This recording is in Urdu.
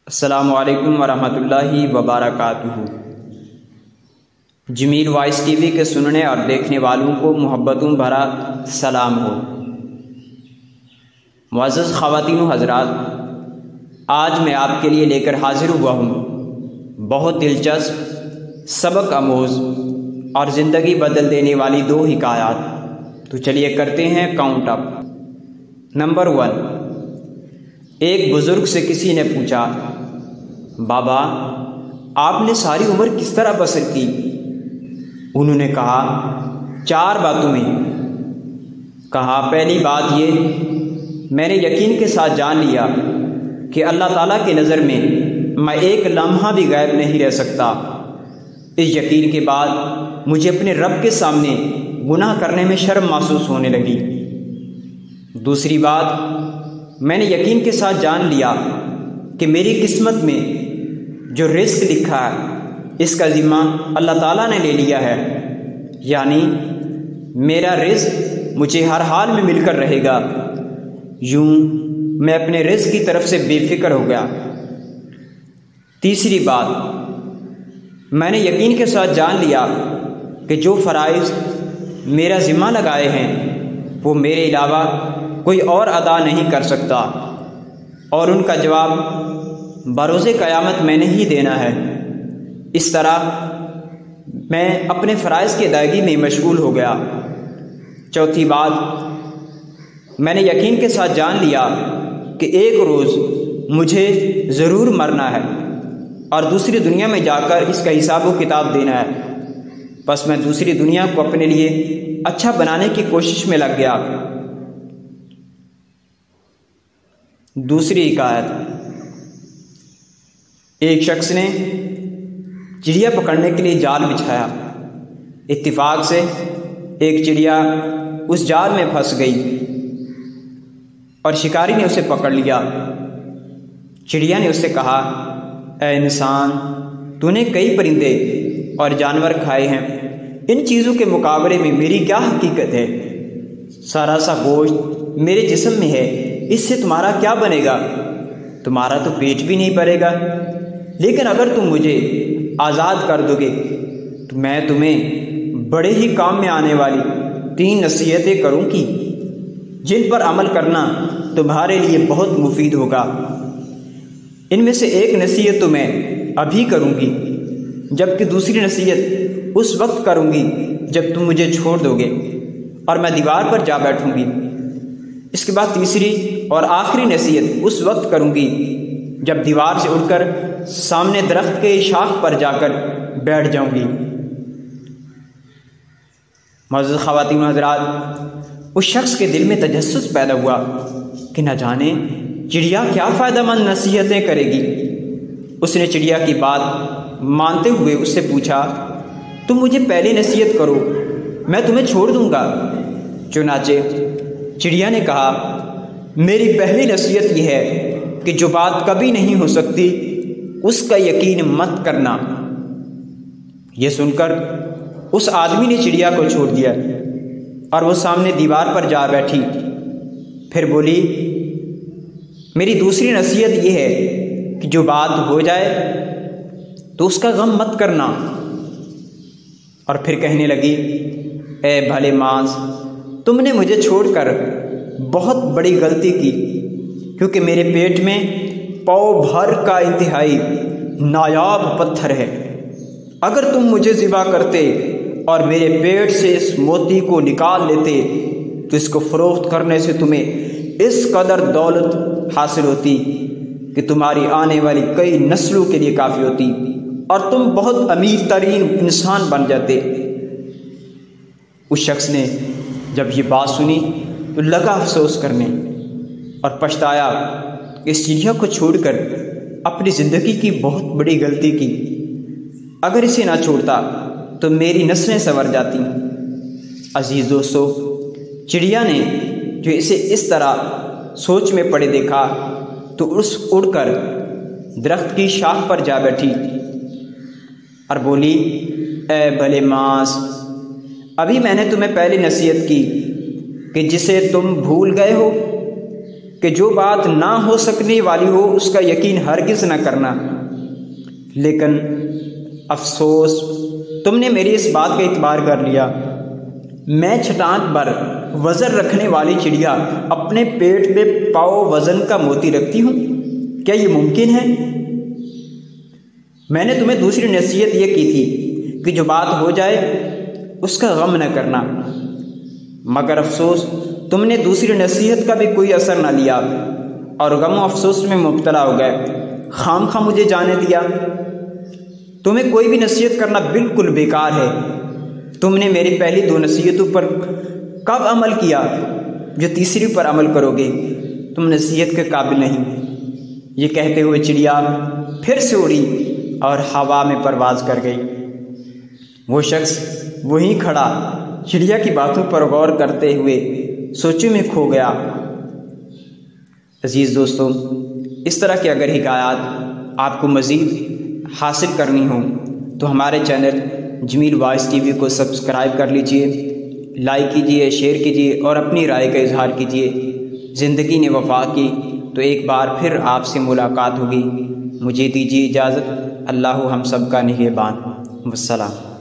السلام علیکم ورحمۃ اللہ وبرکاتہ۔ جمیل وائس ٹی وی کے سننے اور دیکھنے والوں کو محبتوں بھرا سلام ہو۔ معزز خواتین و حضرات، آج میں آپ کے لیے لے کر حاضر ہوا ہوں بہت دلچسپ، سبق آموز اور زندگی بدل دینے والی دو حکایات۔ تو چلیے کرتے ہیں کاؤنٹ اپ۔ نمبر 1، ایک بزرگ سے کسی نے پوچھا، بابا آپ نے ساری عمر کس طرح بسر کی؟ انہوں نے کہا 4 باتوں میں۔ کہا پہلی بات یہ، میں نے یقین کے ساتھ جان لیا کہ اللہ تعالیٰ کی نظر میں ایک لمحہ بھی غائب نہیں رہ سکتا۔ اس یقین کے بعد مجھے اپنے رب کے سامنے گناہ کرنے میں شرم محسوس ہونے لگی۔ دوسری بات، میں نے یقین کے ساتھ جان لیا کہ میری قسمت میں جو رزق لکھا ہے اس کا ذمہ اللہ تعالیٰ نے لے لیا ہے، یعنی میرا رزق مجھے ہر حال میں مل کر رہے گا۔ یوں میں اپنے رزق کی طرف سے بے فکر ہو گیا۔ تیسری بات، میں نے یقین کے ساتھ جان لیا کہ جو فرائض میرا ذمہ لگائے ہیں وہ میرے علاوہ کوئی اور ادا نہیں کر سکتا، اور ان کا جواب بروز قیامت میں نے ہی دینا ہے۔ اس طرح میں اپنے فرائض کی ادائیگی میں مشغول ہو گیا۔ چوتھی بات، میں نے یقین کے ساتھ جان لیا کہ ایک روز مجھے ضرور مرنا ہے اور دوسری دنیا میں جا کر اس کا حساب و کتاب دینا ہے، بس میں دوسری دنیا کو اپنے لیے اچھا بنانے کی کوشش میں لگ گیا۔ دوسری حکایت، ایک شخص نے چڑیا پکڑنے کے لیے جال بچھایا۔ اتفاق سے ایک چڑیا اس جال میں پھنس گئی اور شکاری نے اسے پکڑ لیا۔ چڑیا نے اس سے کہا، اے انسان، تو نے کئی پرندے اور جانور کھائے ہیں، ان چیزوں کے مقابلے میں میری کیا حقیقت ہے؟ سارا سا گوشت میرے جسم میں ہے، اس سے تمہارا کیا بنے گا؟ تمہارا تو پیٹ بھی نہیں بھرے گا۔ لیکن اگر تم مجھے آزاد کر دو گے تو میں تمہیں بڑے ہی کام میں آنے والی 3 نصیحتیں کروں گی، جن پر عمل کرنا تمہارے لیے بہت مفید ہوگا۔ ان میں سے ایک نصیحت تو میں ابھی کروں گی، جبکہ دوسری نصیحت اس وقت کروں گی جب تم مجھے چھوڑ دو گے اور میں دیوار پر جا بیٹھوں گی۔ اس کے بعد تیسری اور آخری نصیحت اس وقت کروں گی جب دیوار سے اڑ کر سامنے درخت کے شاخ پر جا کر بیٹھ جاؤں گی۔ معزز خواتین و حضرات، اس شخص کے دل میں تجسس پیدا ہوا کہ نہ جانے چڑیا کیا فائدہ مند نصیحتیں کرے گی۔ اس نے چڑیا کی بات مانتے ہوئے اس سے پوچھا، تم مجھے پہلی نصیحت کرو، میں تمہیں چھوڑ دوں گا۔ چنانچہ چڑیا نے کہا، میری پہلی نصیحت یہ ہے کہ جو بات کبھی نہیں ہو سکتی اس کا یقین مت کرنا۔ یہ سن کر اس آدمی نے چڑیا کو چھوڑ دیا اور وہ سامنے دیوار پر جا بیٹھی۔ پھر بولی، میری دوسری نصیحت یہ ہے کہ جو بات ہو جائے تو اس کا غم مت کرنا۔ اور پھر کہنے لگی، اے بھلے ماس، تم نے مجھے چھوڑ کر بہت بڑی غلطی کی، کیونکہ میرے پیٹ میں پاؤ بھر کا انتہائی نایاب پتھر ہے۔ اگر تم مجھے ذبح کرتے اور میرے پیٹ سے اس موتی کو نکال لیتے تو اس کو فروخت کرنے سے تمہیں اس قدر دولت حاصل ہوتی کہ تمہاری آنے والی کئی نسلوں کے لیے کافی ہوتی اور تم بہت امیر ترین انسان بن جاتے۔ اس شخص نے جب یہ بات سنی تو لگا افسوس کرنے اور پچھتایا کہ اس چڑیا کو چھوڑ کر اپنی زندگی کی بہت بڑی غلطی کی۔ اگر اسے نہ چھوڑتا تو میری نسلیں سنور جاتی۔ عزیز دوستو، چڑیا نے جو اسے اس طرح سوچ میں پڑے دیکھا تو اس اڑ کر درخت کی شاخ پر جا بیٹھی اور بولی، اے بھلے ماس، ابھی میں نے تمہیں پہلی نصیحت کی کہ جسے تم بھول گئے ہو کہ جو بات نہ ہو سکنے والی ہو اس کا یقین ہرگز نہ کرنا، لیکن افسوس تم نے میری اس بات کا اعتبار کر لیا۔ میں چھٹان پر وزن رکھنے والی چڑیا اپنے پیٹ میں پاؤ وزن کا موتی رکھتی ہوں، کیا یہ ممکن ہے؟ میں نے تمہیں دوسری نصیحت یہ کی تھی کہ جو بات ہو جائے اس کا غم نہ کرنا، مگر افسوس تم نے دوسری نصیحت کا بھی کوئی اثر نہ لیا اور غم و افسوس میں مبتلا ہو گئے۔ خام خواہ مجھے جانے دیا۔ تمہیں کوئی بھی نصیحت کرنا بالکل بیکار ہے۔ تم نے میری پہلی 2 نصیحتوں پر کب عمل کیا جو تیسری پر عمل کرو گے؟ تم نصیحت کے قابل نہیں۔ یہ کہتے ہوئے چڑیا پھر سے اڑی اور ہوا میں پرواز کر گئی۔ وہ شخص وہیں کھڑا چڑیا کی باتوں پر غور کرتے ہوئے سوچوں میں کھو گیا۔ عزیز دوستوں، اس طرح کی اگر حکایات آپ کو مزید حاصل کرنی ہوں تو ہمارے چینل جمیل وائس ٹی وی کو سبسکرائب کر لیجئے، لائک کیجئے، شیئر کیجئے اور اپنی رائے کا اظہار کیجئے۔ زندگی نے وفا کی تو ایک بار پھر آپ سے ملاقات ہوگی۔ مجھے دیجیے اجازت۔ اللہ ہم سب کا نگہبان۔ والسلام۔